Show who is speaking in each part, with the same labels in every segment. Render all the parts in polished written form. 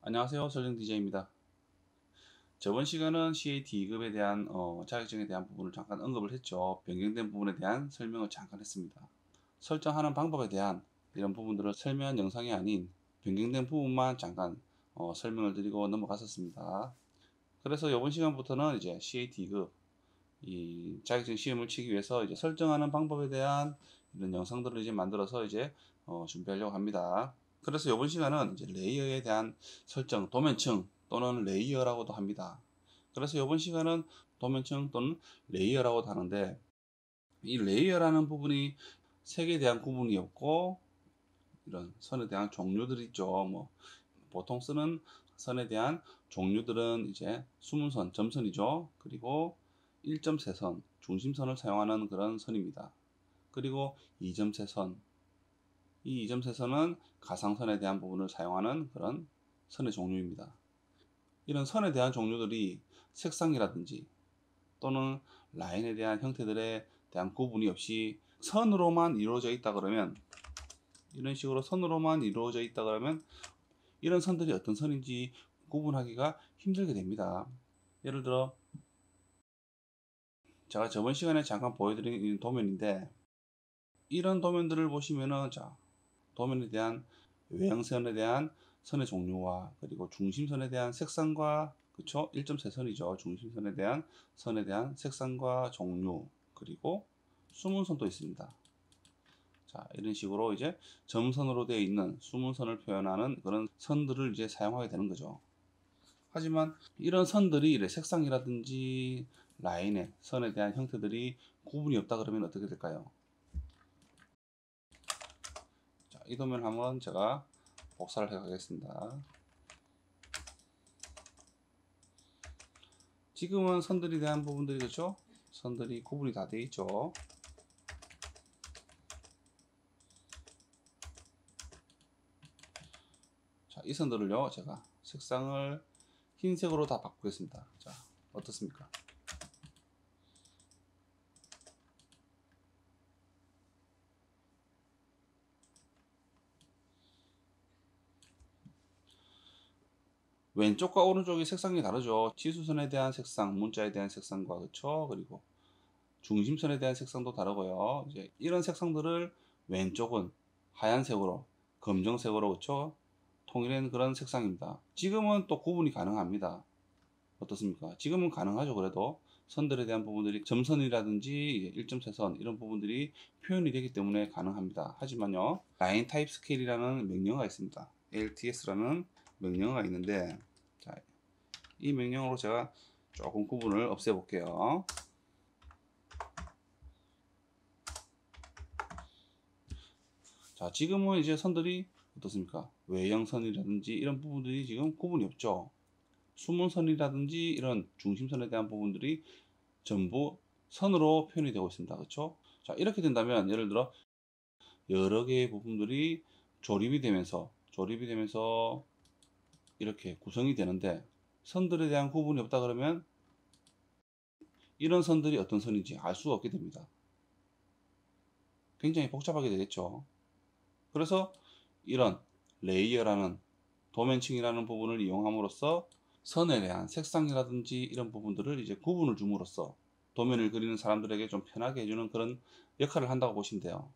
Speaker 1: 안녕하세요. 설정 DJ입니다. 저번 시간은 CAT 2급에 대한 자격증에 대한 부분을 잠깐 언급을 했죠. 변경된 부분에 대한 설명을 잠깐 했습니다. 설정하는 방법에 대한 이런 부분들을 설명한 영상이 아닌 변경된 부분만 잠깐 설명을 드리고 넘어갔었습니다. 그래서 이번 시간부터는 이제 CAT 2급 이 자격증 시험을 치기 위해서 이제 설정하는 방법에 대한 이런 영상들을 이제 만들어서 이제 준비하려고 합니다. 그래서 이번 시간은 이제 레이어에 대한 설정, 도면층 또는 레이어라고도 합니다. 그래서 이번 시간은 도면층 또는 레이어라고도 하는데, 이 레이어라는 부분이 색에 대한 구분이 없고 이런 선에 대한 종류들이 있죠. 뭐 보통 쓰는 선에 대한 종류들은 이제 수문선, 점선이죠. 그리고 1점세선, 중심선을 사용하는 그런 선입니다. 그리고 2점세선, 이 2점세선은 가상선에 대한 부분을 사용하는 그런 선의 종류입니다. 이런 선에 대한 종류들이 색상이라든지 또는 라인에 대한 형태들에 대한 구분이 없이 선으로만 이루어져 있다 그러면, 이런 식으로 선으로만 이루어져 있다 그러면 이런 선들이 어떤 선인지 구분하기가 힘들게 됩니다. 예를 들어 제가 저번 시간에 잠깐 보여드린 도면인데, 이런 도면들을 보시면은 자, 도면에 대한 외형선에 대한 선의 종류와 그리고 중심선에 대한 색상과, 그쵸? 1점세선이죠. 중심선에 대한 선에 대한 색상과 종류, 그리고 수문선도 있습니다. 자, 이런 식으로 이제 점선으로 되어 있는 수문선을 표현하는 그런 선들을 이제 사용하게 되는 거죠. 하지만 이런 선들이 색상이라든지 라인의 선에 대한 형태들이 구분이 없다 그러면 어떻게 될까요? 자, 이 도면 한번 제가 복사를 해 가겠습니다. 지금은 선들에 대한 부분들이, 그렇죠? 선들이 구분이 다 되어 있죠. 자, 이 선들을요, 제가 색상을 흰색으로 다 바꾸겠습니다. 자, 어떻습니까? 왼쪽과 오른쪽이 색상이 다르죠. 치수선에 대한 색상, 문자에 대한 색상과, 그렇죠? 그리고 중심선에 대한 색상도 다르고요. 이제 이런 색상들을 왼쪽은 하얀색으로, 검정색으로, 그렇죠? 통일한 그런 색상입니다. 지금은 또 구분이 가능합니다. 어떻습니까? 지금은 가능하죠. 그래도 선들에 대한 부분들이 점선이라든지 1점세선 이런 부분들이 표현이 되기 때문에 가능합니다. 하지만요, 라인 타입 스케일이라는 명령어가 있습니다. LTS라는 명령어가 있는데, 자, 이 명령어로 제가 조금 구분을 없애 볼게요. 자, 지금은 이제 선들이 어떻습니까? 외형선이라든지 이런 부분들이 지금 구분이 없죠. 수문선이라든지 이런 중심선에 대한 부분들이 전부 선으로 표현이 되고 있습니다. 그렇죠? 자, 이렇게 된다면 예를 들어 여러 개의 부분들이 조립이 되면서 이렇게 구성이 되는데, 선들에 대한 구분이 없다 그러면 이런 선들이 어떤 선인지 알 수가 없게 됩니다. 굉장히 복잡하게 되겠죠. 그래서 이런 레이어라는 도면층이라는 부분을 이용함으로써 선에 대한 색상이라든지 이런 부분들을 이제 구분을 줌으로써 도면을 그리는 사람들에게 좀 편하게 해주는 그런 역할을 한다고 보시면 돼요.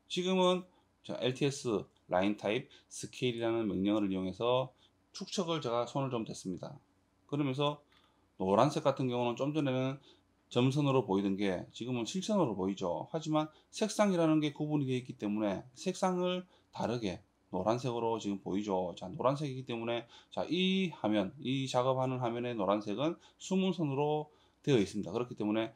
Speaker 1: 지금은 LTS 라인 타입 스케일이라는 명령어를 이용해서 축척을 제가 손을 좀 댔습니다. 그러면서 노란색 같은 경우는 좀 전에는 점선으로 보이던 게 지금은 실선으로 보이죠. 하지만 색상이라는 게 구분이 되어 있기 때문에 색상을 다르게 노란색으로 지금 보이죠. 자, 노란색이기 때문에 자, 이 화면, 이 작업하는 화면의 노란색은 수문선으로 되어 있습니다. 그렇기 때문에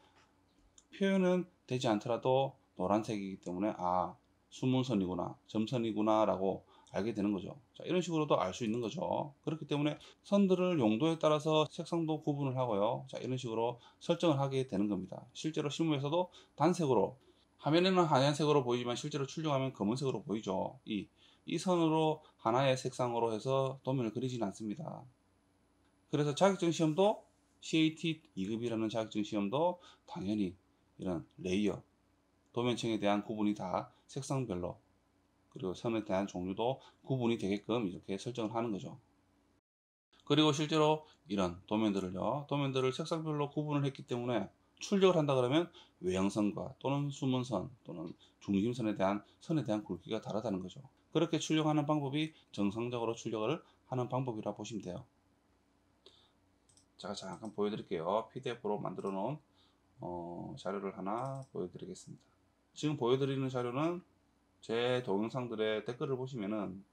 Speaker 1: 표현은 되지 않더라도 노란색이기 때문에 아, 수문선이구나, 점선이구나 라고 알게 되는 거죠. 자, 이런 식으로도 알 수 있는 거죠. 그렇기 때문에 선들을 용도에 따라서 색상도 구분을 하고요. 자, 이런 식으로 설정을 하게 되는 겁니다. 실제로 실무에서도 단색으로, 화면에는 하얀색으로 보이지만 실제로 출력하면 검은색으로 보이죠. 이 선으로 하나의 색상으로 해서 도면을 그리지는 않습니다. 그래서 자격증 시험도 CAT 2급이라는 자격증 시험도 당연히 이런 레이어, 도면층에 대한 구분이 다 색상별로, 그리고 선에 대한 종류도 구분이 되게끔 이렇게 설정을 하는 거죠. 그리고 실제로 이런 도면들을 색상별로 구분을 했기 때문에 출력을 한다 그러면 외형선과 또는 숨은선 또는 중심선에 대한 선에 대한 굵기가 다르다는 거죠. 그렇게 출력하는 방법이 정상적으로 출력을 하는 방법이라 보시면 돼요. 제가 잠깐 보여드릴게요. PDF로 만들어 놓은 자료를 하나 보여드리겠습니다. 지금 보여드리는 자료는 제 동영상들의 댓글을 보시면은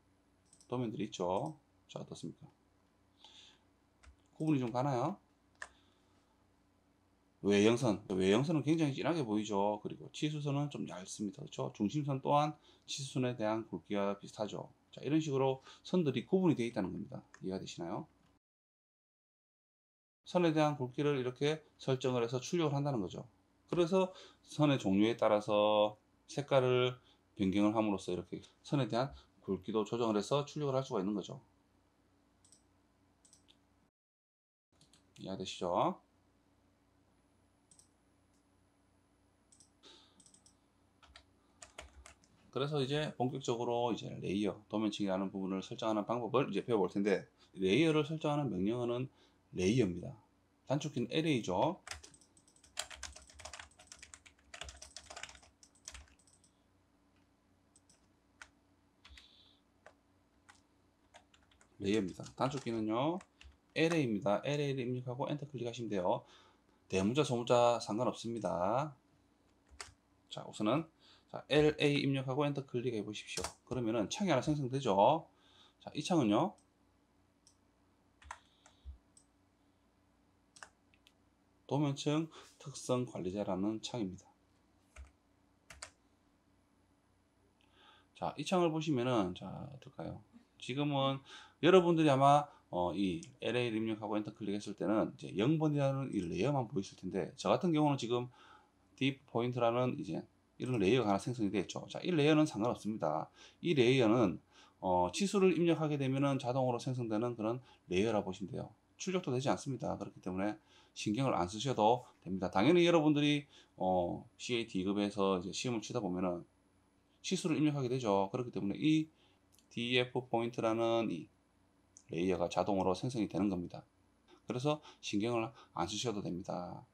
Speaker 1: 도면들이 있죠. 자, 어떻습니까? 구분이 좀 가나요? 외형선은 굉장히 진하게 보이죠. 그리고 치수선은 좀 얇습니다. 그렇죠? 중심선 또한 치수선에 대한 굵기가 비슷하죠. 자, 이런 식으로 선들이 구분이 되어 있다는 겁니다. 이해가 되시나요? 선에 대한 굵기를 이렇게 설정을 해서 출력을 한다는 거죠. 그래서 선의 종류에 따라서 색깔을 변경을 함으로써 이렇게 선에 대한 굵기도 조정을 해서 출력을 할 수가 있는 거죠. 이해되시죠? 그래서 이제 본격적으로 이제 레이어, 도면층이라는 부분을 설정하는 방법을 이제 배워볼 텐데, 레이어를 설정하는 명령어는 레이어입니다. 단축키는 LA죠. 레이어입니다. 단축키는요, LA입니다. LA를 입력하고 엔터 클릭하시면 돼요. 대문자, 소문자 상관없습니다. 자, 우선은 LA 입력하고 엔터 클릭해 보십시오. 그러면은 창이 하나 생성되죠. 자, 이 창은요, 도면층 특성 관리자라는 창입니다. 자, 이 창을 보시면은, 자, 어떨까요? 지금은 여러분들이 아마 이 LA를 입력하고 엔터 클릭했을 때는 이제 0번이라는 이 레이어만 보였을 텐데, 저 같은 경우는 지금 딥 포인트라는 이제 이런 레이어가 하나 생성이 되어 있죠. 자, 이 레이어는 상관없습니다. 이 레이어는 치수를 입력하게 되면은 자동으로 생성되는 그런 레이어라 보시면 돼요. 출력도 되지 않습니다. 그렇기 때문에 신경을 안 쓰셔도 됩니다. 당연히 여러분들이 CAT 2급에서 이제 시험을 치다 보면은 치수를 입력하게 되죠. 그렇기 때문에 이 DF 포인트라는 이 레이어가 자동으로 생성이 되는 겁니다. 그래서 신경을 안 쓰셔도 됩니다.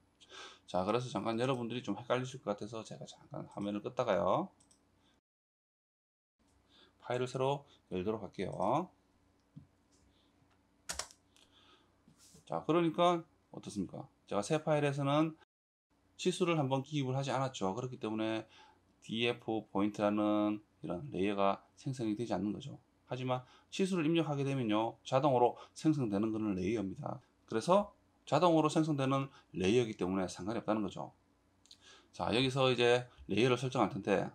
Speaker 1: 자, 그래서 잠깐 여러분들이 좀 헷갈리실 것 같아서 제가 잠깐 화면을 껐다가요, 파일을 새로 열도록 할게요. 자, 그러니까 어떻습니까? 제가 새 파일에서는 치수를 한번 기입을 하지 않았죠. 그렇기 때문에 DF 포인트라는 이런 레이어가 생성이 되지 않는 거죠. 하지만 치수를 입력하게 되면요, 자동으로 생성되는 것은 레이어입니다. 그래서 자동으로 생성되는 레이어이기 때문에 상관이 없다는 거죠. 자, 여기서 이제 레이어를 설정할 텐데,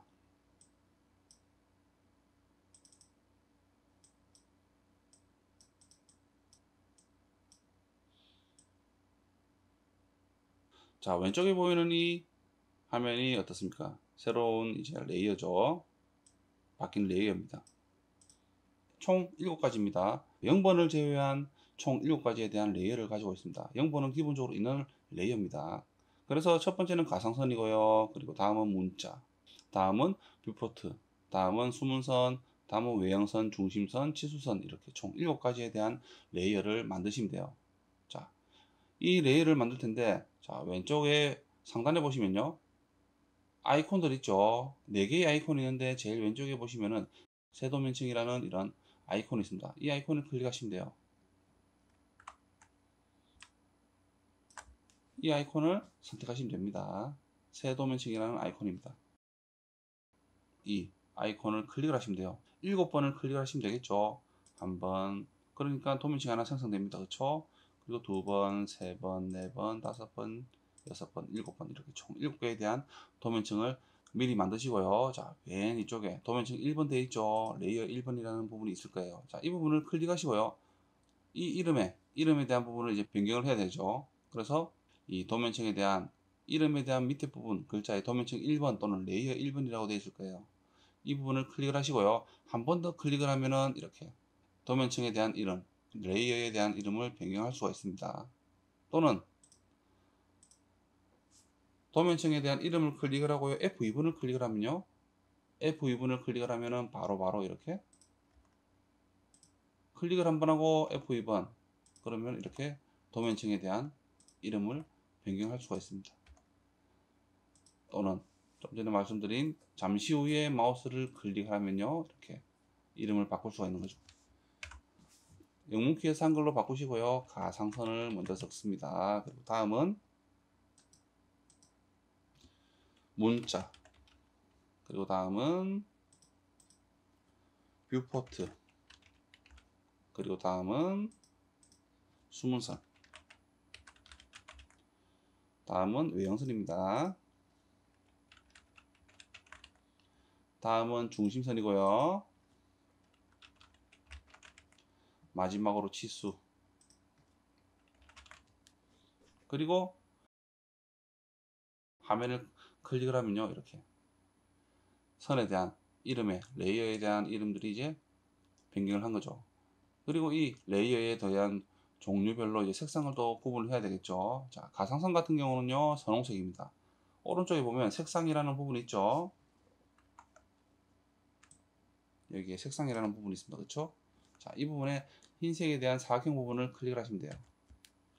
Speaker 1: 자, 왼쪽에 보이는 이 화면이 어떻습니까? 새로운 이제 레이어죠. 바뀐 레이어입니다. 총 7가지입니다. 0번을 제외한 총 7가지에 대한 레이어를 가지고 있습니다. 0번은 기본적으로 있는 레이어입니다. 그래서 첫 번째는 가상선이고요. 그리고 다음은 문자, 다음은 뷰포트, 다음은 숨은선, 다음은 외형선, 중심선, 치수선, 이렇게 총 7가지에 대한 레이어를 만드시면 돼요. 자, 이 레이어를 만들 텐데, 자, 왼쪽에 상단에 보시면요, 아이콘들 있죠. 4개의 아이콘이 있는데 제일 왼쪽에 보시면은 세도면층이라는 이런 아이콘이 있습니다. 이 아이콘을 클릭하시면 돼요. 이 아이콘을 선택하시면 됩니다. 세도면층이라는 아이콘입니다. 이 아이콘을 클릭을 하시면 돼요. 7번을 클릭을 하시면 되겠죠. 한 번, 그러니까 도면층이 하나 생성됩니다. 그렇죠? 그리고 2번, 3번, 4번, 5번, 6번, 7번, 이렇게 총 7개에 대한 도면층을 미리 만드시고요. 자, 맨 이쪽에 도면층 1번 되어 있죠. 레이어 1번이라는 부분이 있을 거예요. 자, 이 부분을 클릭하시고요. 이 이름에 대한 부분을 이제 변경을 해야 되죠. 그래서 이 도면층에 대한 이름에 대한 밑에 부분 글자에 도면층 1번 또는 레이어 1번이라고 되어 있을 거예요. 이 부분을 클릭을 하시고요. 한 번 더 클릭을 하면은 이렇게 도면층에 대한 이름, 레이어에 대한 이름을 변경할 수가 있습니다. 또는 도면층에 대한 이름을 클릭을 하고요. F2번을 클릭을 하면요. F2번을 클릭을 하면은 바로 이렇게 클릭을 한 번 하고 F2번, 그러면 이렇게 도면층에 대한 이름을 변경할 수가 있습니다. 또는 좀 전에 말씀드린 잠시 후에 마우스를 클릭하면요, 이렇게 이름을 바꿀 수가 있는 거죠. 영문키에서 한글로 바꾸시고요. 가상선을 먼저 섞습니다. 그리고 다음은 문자, 그리고 다음은 뷰포트, 그리고 다음은 수문선, 다음은 외형선입니다. 다음은 중심선이고요. 마지막으로 치수. 그리고 화면을 클릭을 하면요, 이렇게 선에 대한 이름에 레이어에 대한 이름들이 이제 변경을 한 거죠. 그리고 이 레이어에 대한 종류별로 이제 색상을 또 구분을 해야 되겠죠. 자, 가상선 같은 경우는요, 선홍색입니다. 오른쪽에 보면 색상이라는 부분이 있죠. 여기에 색상이라는 부분이 있습니다. 그렇죠? 자, 이 부분에 흰색에 대한 사각형 부분을 클릭을 하시면 돼요.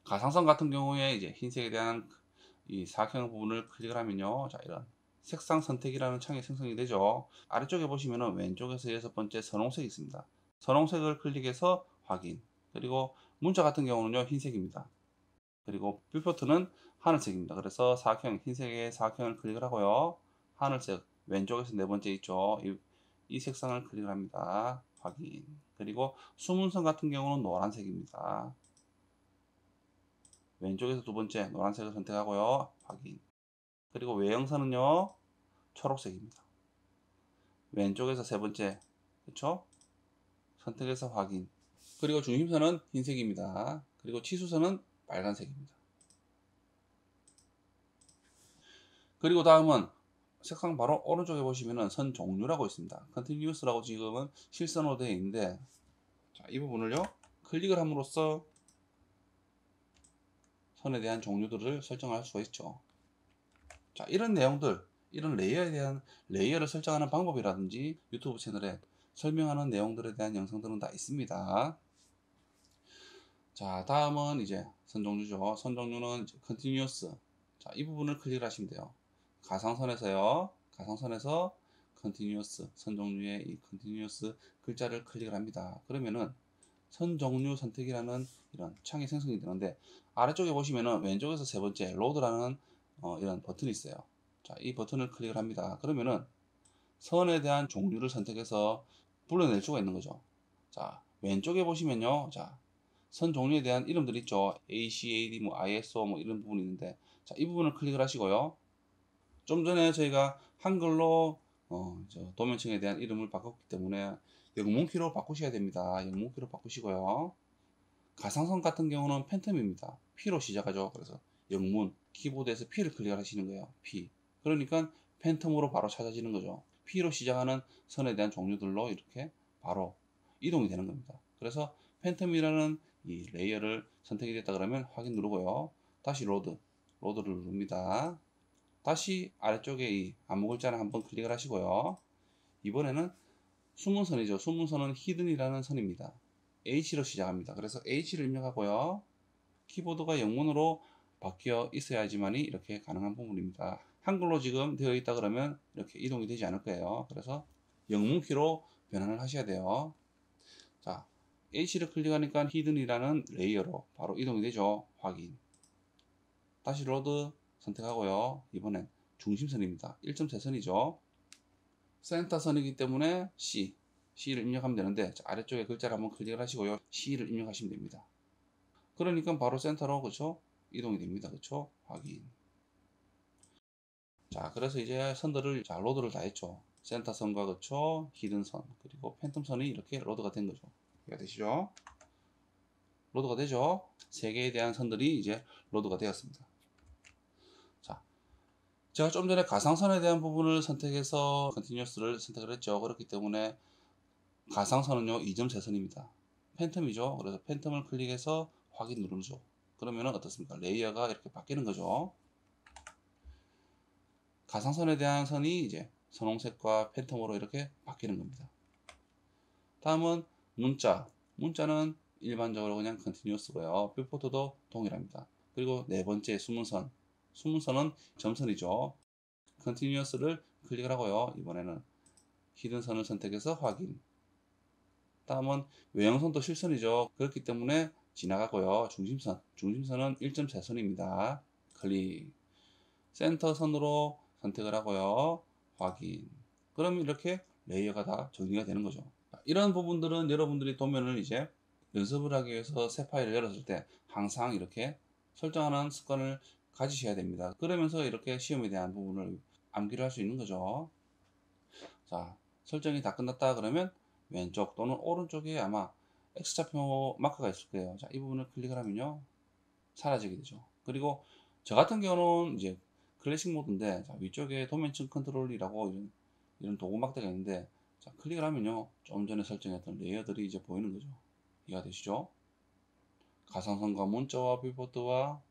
Speaker 1: 가상선 같은 경우에 이제 흰색에 대한 이 사각형 부분을 클릭을 하면요, 자, 이런 색상 선택이라는 창이 생성이 되죠. 아래쪽에 보시면은 왼쪽에서 6번째 선홍색이 있습니다. 선홍색을 클릭해서 확인. 그리고 문자 같은 경우는요, 흰색입니다. 그리고 뷰포트는 하늘색입니다. 그래서 사각형, 흰색의 사각형을 클릭을 하고요, 하늘색 왼쪽에서 4번째 있죠. 이 색상을 클릭을 합니다. 확인. 그리고 수문선 같은 경우는 노란색입니다. 왼쪽에서 2번째 노란색을 선택하고요, 확인. 그리고 외형선은요, 초록색입니다. 왼쪽에서 3번째, 그쵸? 선택해서 확인. 그리고 중심선은 흰색입니다. 그리고 치수선은 빨간색입니다. 그리고 다음은 색상 바로 오른쪽에 보시면은 선 종류라고 있습니다. Continuous라고 지금은 실선으로 되어 있는데, 자, 이 부분을요, 클릭을 함으로써 선에 대한 종류들을 설정할 수가 있죠. 자, 이런 내용들, 이런 레이어에 대한 레이어를 설정하는 방법이라든지 유튜브 채널에 설명하는 내용들에 대한 영상들은 다 있습니다. 자, 다음은 이제 선 종류죠. 선 종류는 Continuous. 자, 이 부분을 클릭하시면 돼요. 가상선에서요, 가상선에서 Continuous, 선 종류의 이 Continuous 글자를 클릭을 합니다. 그러면은 선 종류 선택이라는 이런 창이 생성이 되는데, 아래쪽에 보시면은 왼쪽에서 3번째 로드라는 이런 버튼이 있어요. 자, 이 버튼을 클릭을 합니다. 그러면은 선에 대한 종류를 선택해서 불러낼 수가 있는 거죠. 자, 왼쪽에 보시면요, 자, 선 종류에 대한 이름들 있죠. ACAD, 뭐 ISO, 뭐 이런 부분이 있는데, 자, 이 부분을 클릭을 하시고요. 좀 전에 저희가 한글로 도면층에 대한 이름을 바꿨기 때문에 영문키로 바꾸셔야 됩니다. 영문키로 바꾸시고요. 가상선 같은 경우는 팬텀입니다. P로 시작하죠. 그래서 영문, 키보드에서 P를 클릭하시는 거예요. P. 그러니까 팬텀으로 바로 찾아지는 거죠. P로 시작하는 선에 대한 종류들로 이렇게 바로 이동이 되는 겁니다. 그래서 팬텀이라는 이 레이어를 선택이 됐다 그러면 확인 누르고요. 다시 로드를 누릅니다. 다시 아래쪽에 이 아무 글자를 한번 클릭을 하시고요. 이번에는 수문선이죠. 수문선은 히든이라는 선입니다. H로 시작합니다. 그래서 H를 입력하고요. 키보드가 영문으로 바뀌어 있어야지만이 이렇게 가능한 부분입니다. 한글로 지금 되어 있다 그러면 이렇게 이동이 되지 않을 거예요. 그래서 영문키로 변환을 하셔야 돼요. 자, H를 클릭하니까 히든이라는 레이어로 바로 이동이 되죠. 확인. 다시 로드 선택하고요. 이번엔 중심선입니다. 1.3선이죠. 센터선이기 때문에 C를 입력하면 되는데, 자, 아래쪽에 글자를 한번 클릭을 하시고요. C를 입력하시면 됩니다. 그러니까 바로 센터로, 그쵸? 이동이 됩니다. 그쵸? 확인. 자, 그래서 이제 선들을, 자, 로드를 다 했죠. 센터선과, 그쵸? 히든선, 그리고 팬텀선이 이렇게 로드가 된 거죠. 이해가 되시죠? 로드가 되죠? 3개에 대한 선들이 이제 로드가 되었습니다. 자, 제가 좀 전에 가상선에 대한 부분을 선택해서 컨티뉴어스를 선택을 했죠. 그렇기 때문에 가상선은요, 2.3선입니다. 팬텀이죠. 그래서 팬텀을 클릭해서 확인 누르죠. 그러면 어떻습니까? 레이어가 이렇게 바뀌는 거죠. 가상선에 대한 선이 이제 선홍색과 팬텀으로 이렇게 바뀌는 겁니다. 다음은 문자. 문자는 일반적으로 그냥 컨티뉴어스고요. 뷰포트도 동일합니다. 그리고 네 번째 숨은 선은 점선이죠. 컨티뉴어스를 클릭을 하고요. 이번에는 히든 선을 선택해서 확인. 다음은 외형선도 실선이죠. 그렇기 때문에 지나가고요. 중심선은 1.4선입니다. 클릭. 센터 선으로 선택을 하고요. 확인. 그러면 이렇게 레이어가 다 정리가 되는 거죠. 이런 부분들은 여러분들이 도면을 이제 연습을 하기 위해서 새 파일을 열었을 때 항상 이렇게 설정하는 습관을 가지셔야 됩니다. 그러면서 이렇게 시험에 대한 부분을 암기를 할 수 있는 거죠. 자, 설정이 다 끝났다 그러면 왼쪽 또는 오른쪽에 아마 X좌표 마크가 있을 거예요. 자, 이 부분을 클릭을 하면요. 사라지게 되죠. 그리고 저 같은 경우는 이제 클래식 모드인데, 자, 위쪽에 도면층 컨트롤이라고 이런 도구 막대가 있는데, 자, 클릭을 하면요. 좀 전에 설정했던 레이어들이 이제 보이는 거죠. 이해가 되시죠? 가상선과 문자와 뷰포트와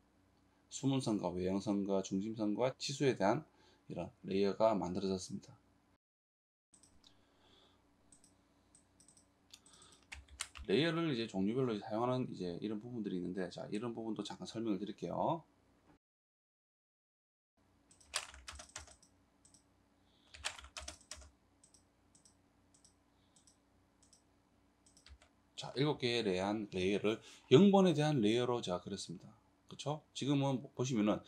Speaker 1: 숨은선과 외형선과 중심선과 치수에 대한 이런 레이어가 만들어졌습니다. 레이어를 이제 종류별로 사용하는 이제 이런 부분들이 있는데, 자, 이런 부분도 잠깐 설명을 드릴게요. 자, 7개에 대한 레이어를 0번에 대한 레이어로 제가 그렸습니다. 그쵸? 지금은 보시면은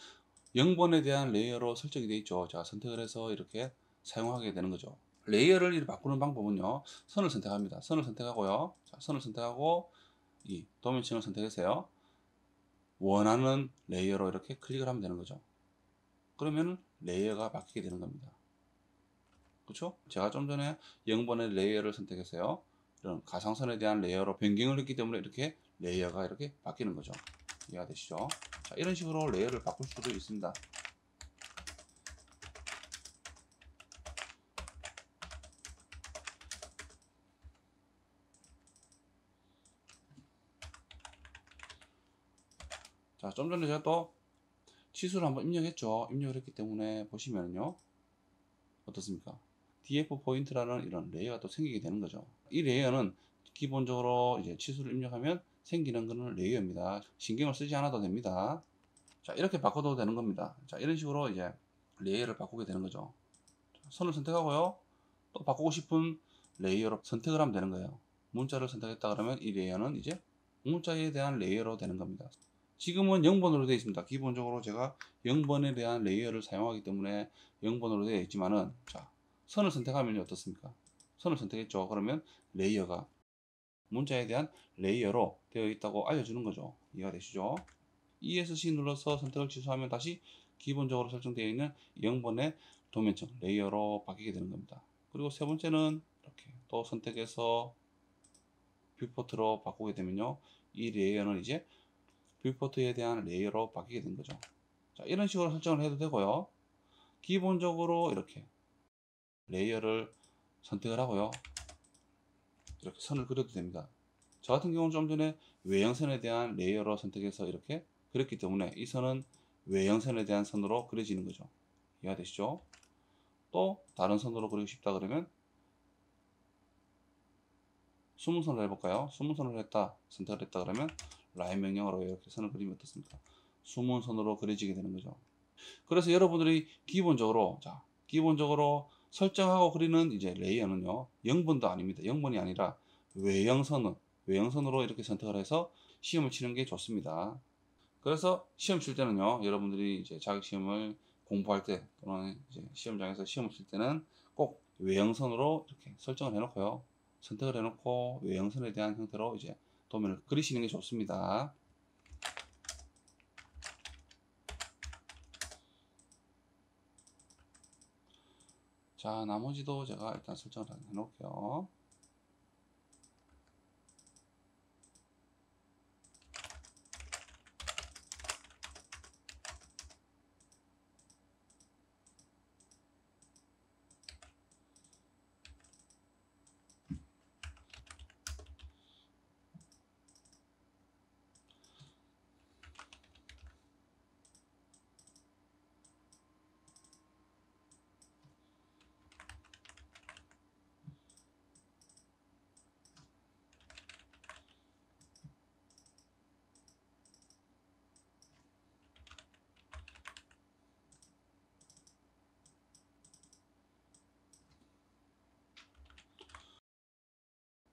Speaker 1: 0번에 대한 레이어로 설정이 되어 있죠. 자, 선택을 해서 이렇게 사용하게 되는 거죠. 레이어를 이렇게 바꾸는 방법은요. 선을 선택합니다. 선을 선택하고요. 자, 선을 선택하고 이 도면층을 선택해서요. 원하는 레이어로 이렇게 클릭을 하면 되는 거죠. 그러면 레이어가 바뀌게 되는 겁니다. 그렇죠? 제가 좀 전에 0번의 레이어를 선택했어요. 이런 가상선에 대한 레이어로 변경을 했기 때문에 이렇게 레이어가 이렇게 바뀌는 거죠. 이해가 되시죠? 자, 이런 식으로 레이어를 바꿀 수도 있습니다. 자, 좀 전에 제가 또 치수를 한번 입력했죠. 입력을 했기 때문에 보시면요. 어떻습니까? DF 포인트라는 이런 레이어가 또 생기게 되는 거죠. 이 레이어는 기본적으로 이제 치수를 입력하면 생기는 거는 레이어입니다. 신경을 쓰지 않아도 됩니다. 자, 이렇게 바꿔도 되는 겁니다. 자, 이런 식으로 이제 레이어를 바꾸게 되는 거죠. 선을 선택하고요. 또 바꾸고 싶은 레이어로 선택을 하면 되는 거예요. 문자를 선택했다 그러면 이 레이어는 이제 문자에 대한 레이어로 되는 겁니다. 지금은 0번으로 되어 있습니다. 기본적으로 제가 0번에 대한 레이어를 사용하기 때문에 0번으로 되어 있지만은, 자, 선을 선택하면 어떻습니까? 선을 선택했죠. 그러면 레이어가 문자에 대한 레이어로 되어 있다고 알려주는 거죠. 이해가 되시죠? ESC 눌러서 선택을 취소하면 다시 기본적으로 설정되어 있는 0번의 도면층 레이어로 바뀌게 되는 겁니다. 그리고 세 번째는 이렇게 또 선택해서 뷰포트로 바꾸게 되면요. 이 레이어는 이제 뷰포트에 대한 레이어로 바뀌게 된 거죠. 자, 이런 식으로 설정을 해도 되고요. 기본적으로 이렇게 레이어를 선택을 하고요. 이렇게 선을 그려도 됩니다. 저 같은 경우는 좀 전에 외형선에 대한 레이어로 선택해서 이렇게 그렸기 때문에 이 선은 외형선에 대한 선으로 그려지는 거죠. 이해가 되시죠? 또 다른 선으로 그리고 싶다 그러면 수문선을 해볼까요? 수문선을 했다, 선택을 했다 그러면 라인 명령어로 이렇게 선을 그리면 어떻습니까? 수문선으로 그려지게 되는 거죠. 그래서 여러분들이 기본적으로, 자, 기본적으로 설정하고 그리는 이제 레이어는요, 0번도 아닙니다. 0번이 아니라 외형선으로 이렇게 선택을 해서 시험을 치는 게 좋습니다. 그래서 시험 칠 때는요, 여러분들이 이제 자격시험을 공부할 때 또는 이제 시험장에서 시험을 칠 때는 꼭 외형선으로 이렇게 설정을 해놓고요, 선택을 해놓고 외형선에 대한 형태로 이제 도면을 그리시는 게 좋습니다. 자, 나머지도 제가 일단 설정을 해놓을게요.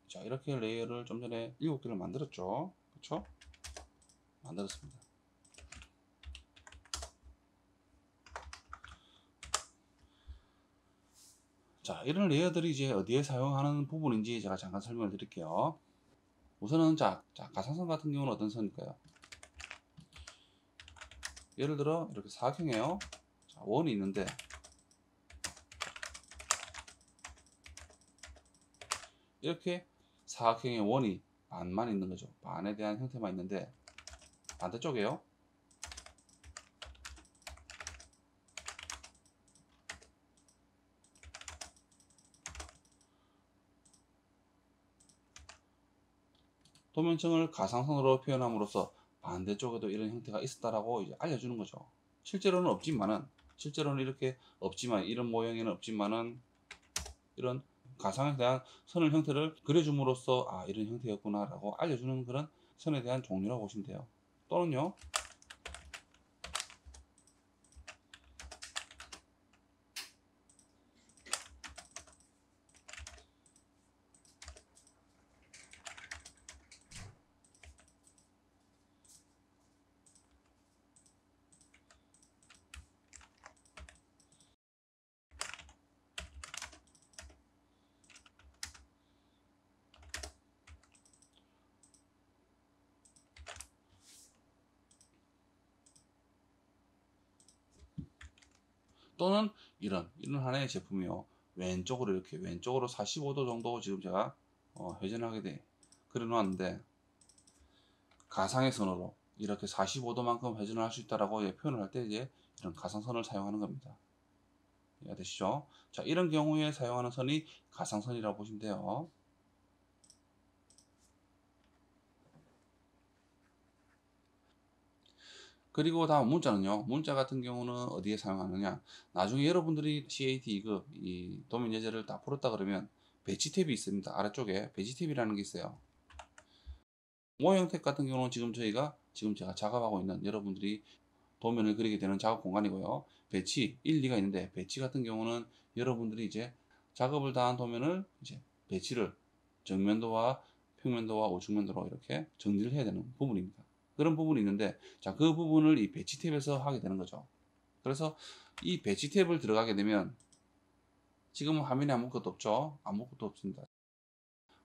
Speaker 1: 자, 이렇게 레이어를 좀 전에 7개를 만들었죠. 그렇죠? 만들었습니다. 자, 이런 레이어들이 이제 어디에 사용하는 부분인지 제가 잠깐 설명을 드릴게요. 우선은 자, 가상선 같은 경우는 어떤 선일까요? 예를 들어 이렇게 사각형이에요. 자, 원이 있는데 이렇게 사각형의 원이 반만 있는 거죠. 반에 대한 형태만 있는데 반대쪽에요. 도면층을 가상선으로 표현함으로써 반대쪽에도 이런 형태가 있었다라고 이제 알려주는 거죠. 실제로는 이렇게 없지만, 이런 모형에는 없지만은 이런 가상에 대한 선의 형태를 그려줌으로써 아, 이런 형태였구나라고 알려주는 그런 선에 대한 종류라고 보시면 돼요. 또는요, 또는 이런 하나의 제품이요. 왼쪽으로 이렇게 왼쪽으로 45도 정도 지금 제가 회전하게 돼 그려 놓았는데 가상의 선으로 이렇게 45도만큼 회전을 할 수 있다라고 표현을 할 때 이제 이런 가상선을 사용하는 겁니다. 이해가 되시죠? 자, 이런 경우에 사용하는 선이 가상선이라고 보시면 돼요. 그리고 다음 문자는요. 문자 같은 경우는 어디에 사용하느냐? 나중에 여러분들이 CAT 2급 이 도면 예제를 다 풀었다 그러면 배치 탭이 있습니다. 아래쪽에 배치 탭이라는 게 있어요. 모형 탭 같은 경우는 지금 제가 작업하고 있는 여러분들이 도면을 그리게 되는 작업 공간이고요. 배치 1, 2가 있는데 배치 같은 경우는 여러분들이 이제 작업을 다한 도면을 이제 배치를 정면도와 평면도와 우측면도로 이렇게 정리를 해야 되는 부분입니다. 그런 부분이 있는데 자, 그 부분을 이 배치 탭에서 하게 되는 거죠. 그래서 이 배치 탭을 들어가게 되면 지금은 화면에 아무것도 없죠. 아무것도 없습니다.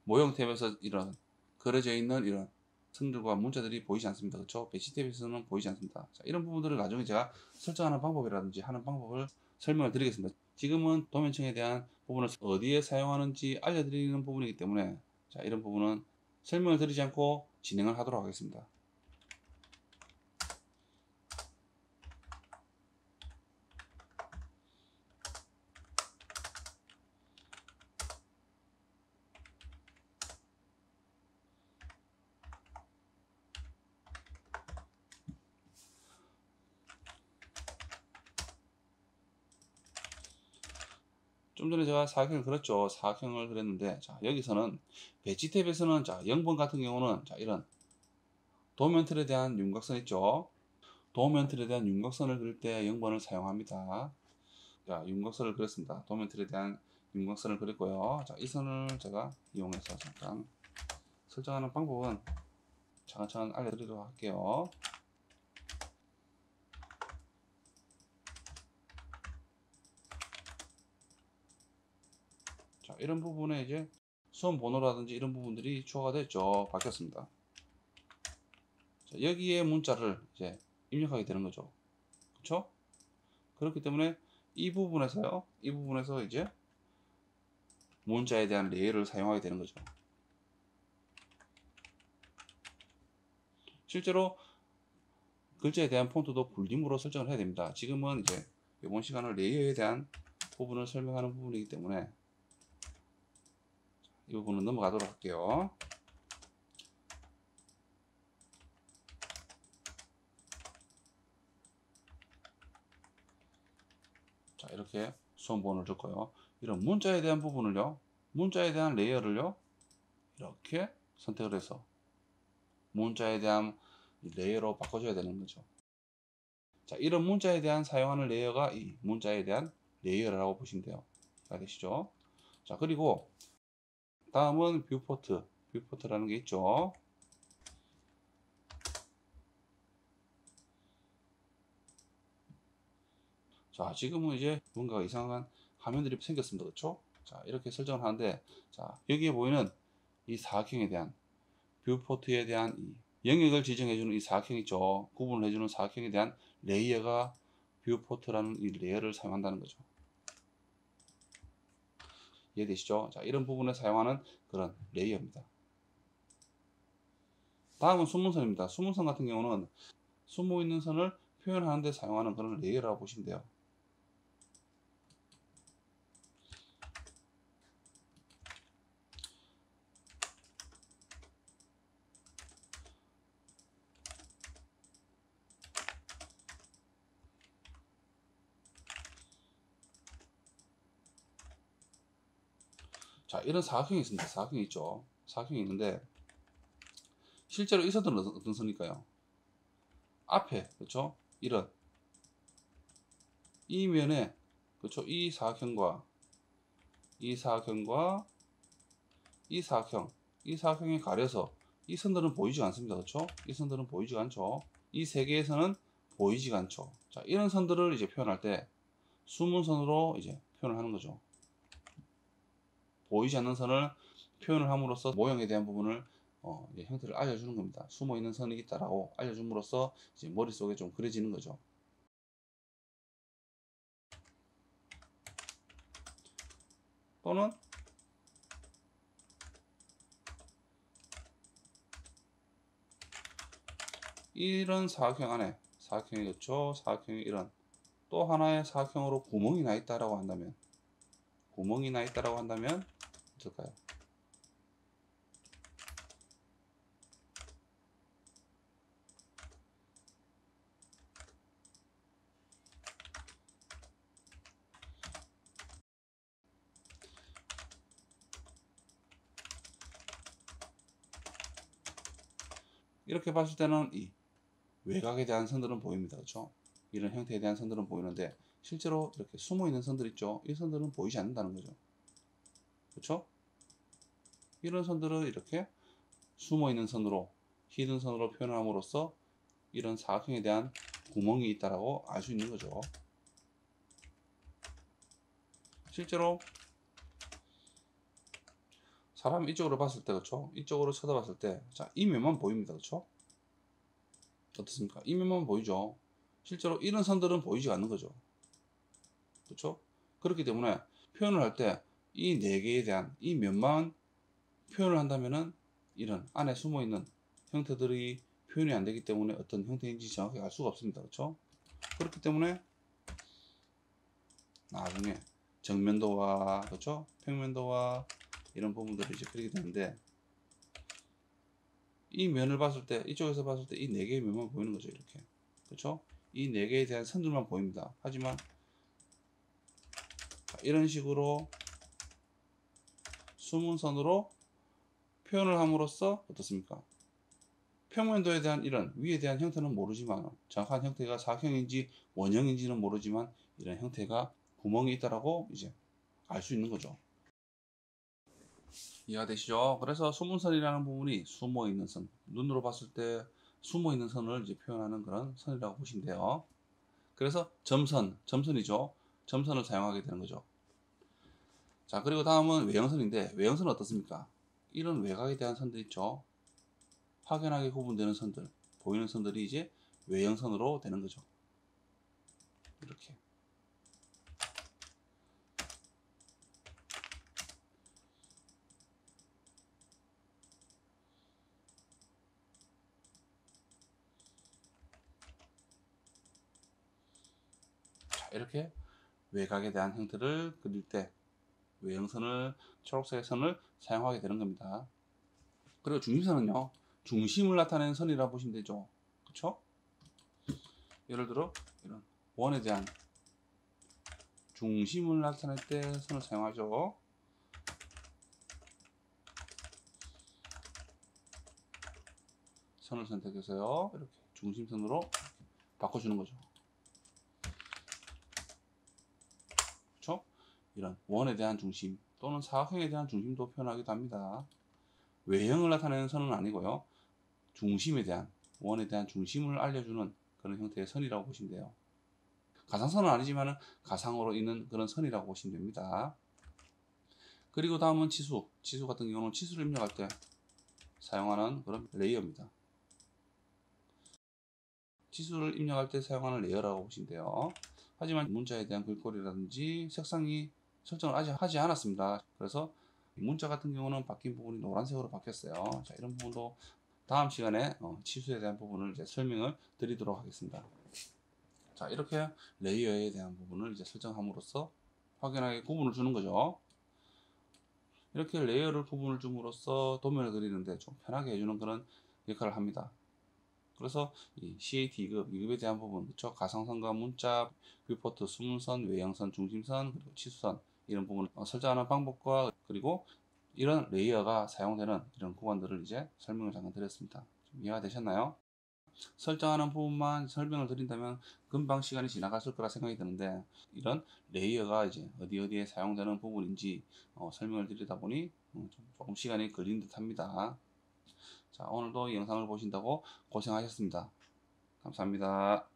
Speaker 1: 모형 탭에서 이런 그려져 있는 이런 선들과 문자들이 보이지 않습니다. 그렇죠? 배치 탭에서는 보이지 않습니다. 자, 이런 부분들을 나중에 제가 설정하는 방법이라든지 하는 방법을 설명을 드리겠습니다. 지금은 도면층에 대한 부분을 어디에 사용하는지 알려드리는 부분이기 때문에 자, 이런 부분은 설명을 드리지 않고 진행을 하도록 하겠습니다. 좀 전에 제가 사각형을 그렸죠. 사각형을 그렸는데 자, 여기서는 배치 탭에서는 자, 0번 같은 경우는 자, 이런 도면 틀에 대한 윤곽선 있죠. 도면 틀에 대한 윤곽선을 그릴 때 0번을 사용합니다. 자, 윤곽선을 그렸습니다. 도면 틀에 대한 윤곽선을 그렸고요. 자, 이 선을 제가 이용해서 잠깐 설정하는 방법은 차근차근 알려드리도록 할게요. 자, 이런 부분에 이제 수험 번호라든지 이런 부분들이 추가가 됐죠. 바뀌었습니다. 자, 여기에 문자를 이제 입력하게 되는 거죠. 그렇죠? 그렇기 때문에 이 부분에서 이제 문자에 대한 레이어를 사용하게 되는 거죠. 실제로 글자에 대한 폰트도 굴림으로 설정을 해야 됩니다. 지금은 이제 이번 시간은 레이어에 대한 부분을 설명하는 부분이기 때문에 이 부분은 넘어가도록 할게요. 자, 이렇게 수험번호를 줬고요. 이런 문자에 대한 부분을요, 문자에 대한 레이어를요, 이렇게 선택을 해서 문자에 대한 레이어로 바꿔줘야 되는 거죠. 자, 이런 문자에 대한 사용하는 레이어가 이 문자에 대한 레이어라고 보시면 돼요. 다 되시죠? 자, 그리고 다음은 뷰포트라는 게 있죠. 자, 지금은 이제 뭔가 이상한 화면들이 생겼습니다. 그렇죠? 자, 이렇게 설정을 하는데, 자, 여기에 보이는 이 사각형에 대한 뷰포트에 대한 이 영역을 지정해주는 이 사각형 있죠. 구분을 해주는 사각형에 대한 레이어가 뷰포트라는 이 레이어를 사용한다는 거죠. 이해되시죠? 자, 이런 부분에 사용하는 그런 레이어입니다. 다음은 숨은선입니다. 숨은선 같은 경우는 숨어 있는 선을 표현하는 데 사용하는 그런 레이어라고 보시면 돼요. 자, 이런 사각형이 있습니다. 사각형이 있죠. 사각형이 있는데 실제로 이 선들은 어떤 선일까요? 앞에, 그렇죠? 이런 이 면에, 그렇죠? 이 사각형과 이 사각형과 이 사각형, 이 사각형이 가려서 이 선들은 보이지 않습니다. 그렇죠? 이 선들은 보이지 않죠. 이 세 개의 선은 보이지 않죠. 자, 이런 선들을 이제 표현할 때 숨은 선으로 이제 표현을 하는 거죠. 보이지 않는 선을 표현을 함으로써 모형에 대한 부분을 이제 형태를 알려주는 겁니다. 숨어 있는 선이 있다라고 알려줌으로써 이제 머릿속에 좀 그려지는 거죠. 또는 이런 사각형 안에 사각형이 그렇죠. 사각형이 이런 또 하나의 사각형으로 구멍이 나 있다라고 한다면 어떨까요? 이렇게 봤을 때는 이 외곽에 대한 선들은 보입니다. 그렇죠? 이런 형태에 대한 선들은 보이는데 실제로 이렇게 숨어 있는 선들 있죠? 이 선들은 보이지 않는다는 거죠. 그렇죠? 이런 선들은 이렇게 숨어 있는 선으로 히든 선으로 표현함으로써 이런 사각형에 대한 구멍이 있다라고 알 수 있는 거죠. 실제로 사람 이쪽으로 봤을 때, 그렇죠? 이쪽으로 쳐다봤을 때, 자, 이 면만 보입니다. 그렇죠? 어떻습니까? 이 면만 보이죠? 실제로 이런 선들은 보이지 않는 거죠. 그렇죠? 그렇기 때문에 표현을 할 때 이 네 개에 대한 이 면만 표현을 한다면은 이런 안에 숨어 있는 형태들이 표현이 안 되기 때문에 어떤 형태인지 정확히 알 수가 없습니다. 그렇죠? 그렇기 때문에 나중에 정면도와, 그렇죠? 평면도와 이런 부분들을 이제 그리게 되는데 이 면을 봤을 때, 이쪽에서 봤을 때 이 네 개의 면만 보이는 거죠. 이렇게. 그렇죠? 이 네 개에 대한 선들만 보입니다. 하지만 이런 식으로 숨은 선으로 표현을 함으로써 어떻습니까? 평면도에 대한 이런 위에 대한 형태는 모르지만 정확한 형태가 사각형인지 원형인지는 모르지만 이런 형태가 구멍이 있다라고 이제 알 수 있는 거죠. 이해가 되시죠? 그래서 수문선이라는 부분이 숨어 있는 선, 눈으로 봤을 때 숨어 있는 선을 이제 표현하는 그런 선이라고 보시면 돼요. 그래서 점선이죠. 점선을 사용하게 되는 거죠. 자, 그리고 다음은 외형선인데 외형선은 어떻습니까? 이런 외곽에 대한 선들 있죠. 확연하게 구분되는 선들, 보이는 선들이 이제 외형선으로 되는 거죠. 이렇게. 자, 이렇게 외곽에 대한 형태를 그릴 때 외형선을, 초록색의 선을 사용하게 되는 겁니다. 그리고 중심선은요, 중심을 나타내는 선이라고 보시면 되죠. 그쵸? 예를 들어 이런 원에 대한 중심을 나타낼 때 선을 사용하죠. 선을 선택해서요, 이렇게 중심선으로 바꿔주는 거죠. 그쵸? 이런 원에 대한 중심 또는 사각형에 대한 중심도 표현하기도 합니다. 외형을 나타내는 선은 아니고요. 중심에 대한, 원에 대한 중심을 알려주는 그런 형태의 선이라고 보시면 돼요. 가상선은 아니지만 가상으로 있는 그런 선이라고 보시면 됩니다. 그리고 다음은 치수. 치수 같은 경우는 치수를 입력할 때 사용하는 그런 레이어입니다. 치수를 입력할 때 사용하는 레이어라고 보시면 돼요. 하지만 문자에 대한 글꼴이라든지 색상이 설정을 아직 하지 않았습니다. 그래서 문자 같은 경우는 바뀐 부분이 노란색으로 바뀌었어요. 자, 이런 부분도 다음 시간에 치수에 대한 부분을 이제 설명을 드리도록 하겠습니다. 자, 이렇게 레이어에 대한 부분을 이제 설정함으로써 확연하게 구분을 주는 거죠. 이렇게 레이어를 구분을 줌으로써 도면을 그리는데 좀 편하게 해주는 그런 역할을 합니다. 그래서 이 CAT 2급에 대한 부분, 그쵸? 가상선과 문자, 뷰포트, 숨선, 외형선, 중심선, 그리고 치수선 이런 부분을 설정하는 방법과 그리고 이런 레이어가 사용되는 이런 구간들을 이제 설명을 잠깐 드렸습니다. 좀 이해가 되셨나요? 설정하는 부분만 설명을 드린다면 금방 시간이 지나갔을 거라 생각이 드는데 이런 레이어가 이제 어디에 사용되는 부분인지 설명을 드리다 보니 조금 시간이 걸린 듯 합니다. 자, 오늘도 이 영상을 보신다고 고생하셨습니다. 감사합니다.